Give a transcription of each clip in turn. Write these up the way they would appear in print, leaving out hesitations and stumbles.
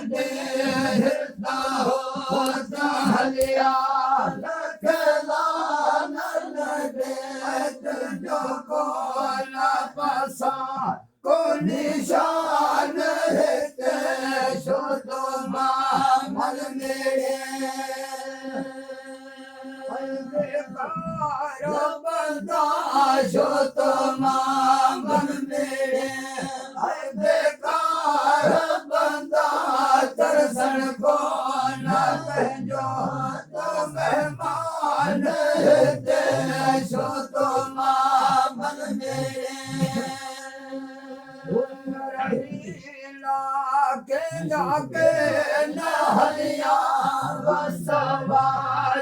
देता हो सहलिया लखला न दे जो को न पसा को निशान रहते सो तो मन मेरे बेकार बंदा सो तो मन मेरे बेकार बंदा दर्शन को न जो तो मेहमान दे सो तो मन मेरे के जाके नहलिया बसवा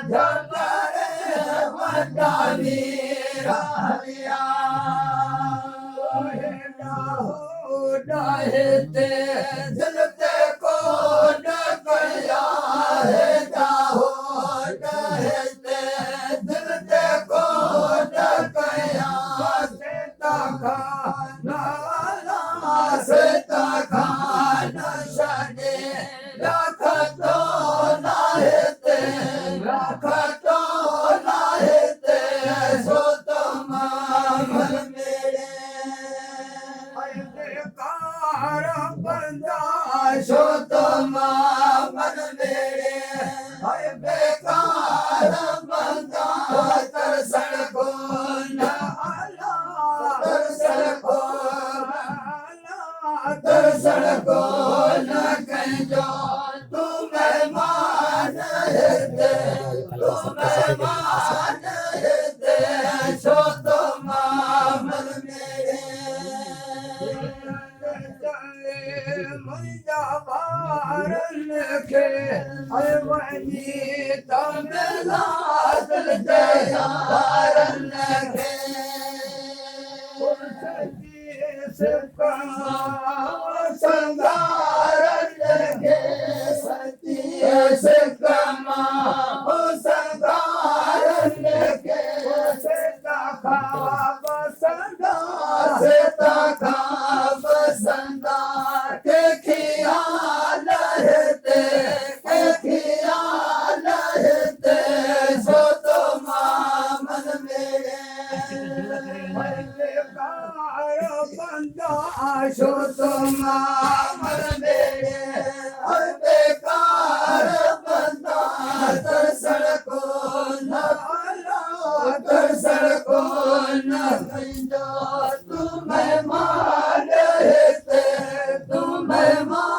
झपरे मटानी रहलिया डहते जलते को डकया है जाहो डहते जलते को डकया सेता खाना सडे रख तो नाहते सो तो मन मेरे बेकार बंदा सो तो मन मेरे बेकार बंदा दर्शन को न आला दर्शन को न कहो तू मेहमान दे सो तो मन मेरे मुझा बारन के वही तमिला दिल दयारन के संगारन के सती से कमा संगारन के से खाब संगा से खाब संगा के खियाल रहते सो तो मन मेरे बंदा सो तो मन मेरे बेकार बंदा दर्शन को न दर्शन को न जो तू मेहमान रहते तू मेहमान